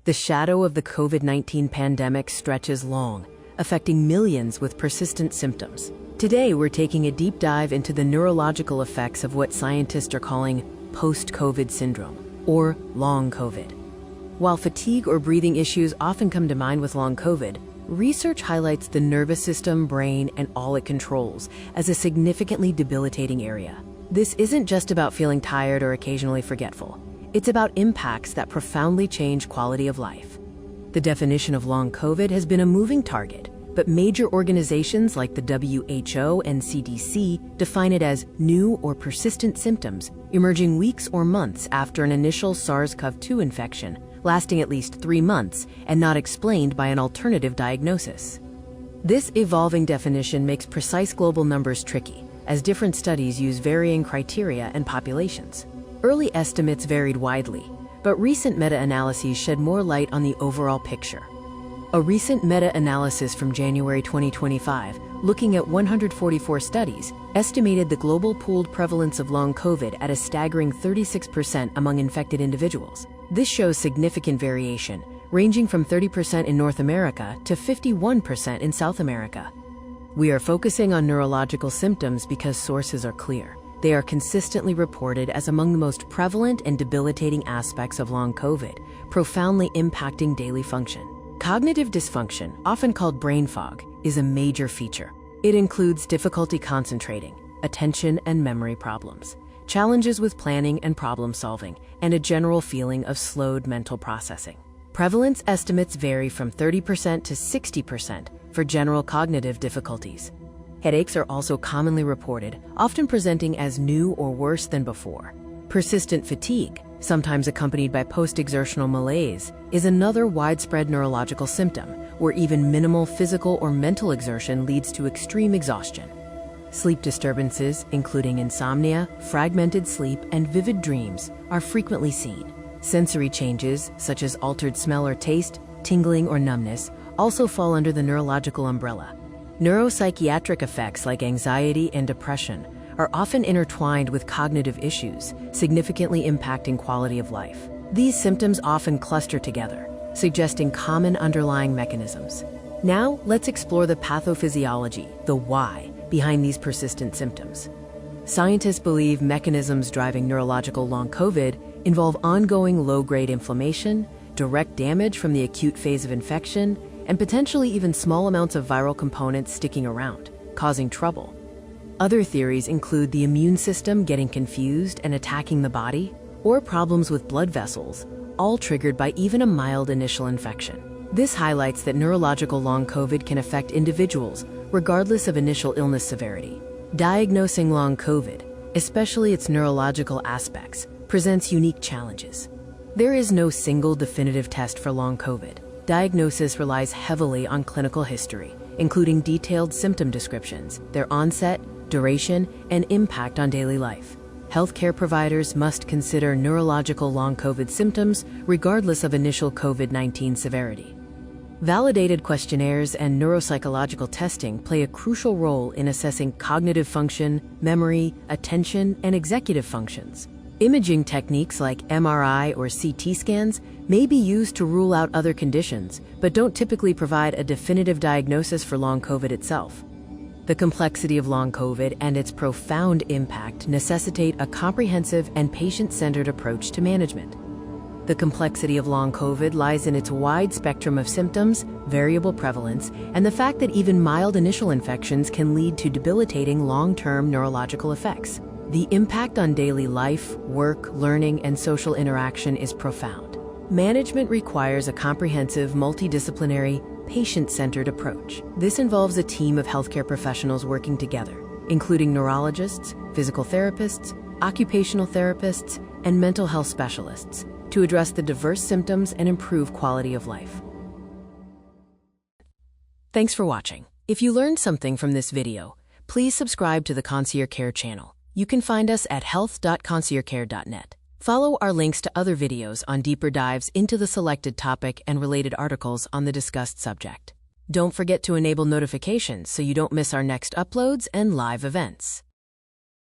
The shadow of the COVID-19 pandemic stretches long, affecting millions with persistent symptoms. Today, we're taking a deep dive into the neurological effects of what scientists are calling post-COVID syndrome, or long COVID. While fatigue or breathing issues often come to mind with long COVID, research highlights the nervous system, brain, and all it controls as a significantly debilitating area. This isn't just about feeling tired or occasionally forgetful. It's about impacts that profoundly change quality of life. The definition of long COVID has been a moving target, but major organizations like the WHO and CDC define it as new or persistent symptoms emerging weeks or months after an initial SARS-CoV-2 infection, lasting at least 3 months and not explained by an alternative diagnosis. This evolving definition makes precise global numbers tricky, as different studies use varying criteria and populations. Early estimates varied widely, but recent meta-analyses shed more light on the overall picture. A recent meta-analysis from January 2025, looking at 144 studies, estimated the global pooled prevalence of long COVID at a staggering 36% among infected individuals. This shows significant variation, ranging from 30% in North America to 51% in South America. We are focusing on neurological symptoms because sources are clear. They are consistently reported as among the most prevalent and debilitating aspects of long COVID, profoundly impacting daily function. Cognitive dysfunction, often called brain fog, is a major feature. It includes difficulty concentrating, attention and memory problems, challenges with planning and problem solving, and a general feeling of slowed mental processing. Prevalence estimates vary from 30% to 60% for general cognitive difficulties. Headaches are also commonly reported, often presenting as new or worse than before. Persistent fatigue, sometimes accompanied by post-exertional malaise, is another widespread neurological symptom, where even minimal physical or mental exertion leads to extreme exhaustion. Sleep disturbances, including insomnia, fragmented sleep, and vivid dreams, are frequently seen. Sensory changes, such as altered smell or taste, tingling or numbness, also fall under the neurological umbrella. Neuropsychiatric effects like anxiety and depression are often intertwined with cognitive issues, significantly impacting quality of life. These symptoms often cluster together, suggesting common underlying mechanisms. Now, let's explore the pathophysiology, the why, behind these persistent symptoms. Scientists believe mechanisms driving neurological long COVID involve ongoing low-grade inflammation, direct damage from the acute phase of infection, and potentially even small amounts of viral components sticking around, causing trouble. Other theories include the immune system getting confused and attacking the body, or problems with blood vessels, all triggered by even a mild initial infection. This highlights that neurological long COVID can affect individuals regardless of initial illness severity. Diagnosing long COVID, especially its neurological aspects, presents unique challenges. There is no single definitive test for long COVID. Diagnosis relies heavily on clinical history, including detailed symptom descriptions, their onset, duration, and impact on daily life. Healthcare providers must consider neurological long COVID symptoms regardless of initial COVID-19 severity. Validated questionnaires and neuropsychological testing play a crucial role in assessing cognitive function, memory, attention, and executive functions. Imaging techniques like MRI or CT scans may be used to rule out other conditions, but don't typically provide a definitive diagnosis for long COVID itself. The complexity of long COVID and its profound impact necessitate a comprehensive and patient-centered approach to management. The complexity of long COVID lies in its wide spectrum of symptoms, variable prevalence, and the fact that even mild initial infections can lead to debilitating long-term neurological effects. The impact on daily life, work, learning, and social interaction is profound. Management requires a comprehensive, multidisciplinary, patient-centered approach. This involves a team of healthcare professionals working together, including neurologists, physical therapists, occupational therapists, and mental health specialists, to address the diverse symptoms and improve quality of life. Thanks for watching. If you learned something from this video, please subscribe to the Concierge Care channel. You can find us at health.conciergecare.net. Follow our links to other videos on deeper dives into the selected topic and related articles on the discussed subject. Don't forget to enable notifications so you don't miss our next uploads and live events.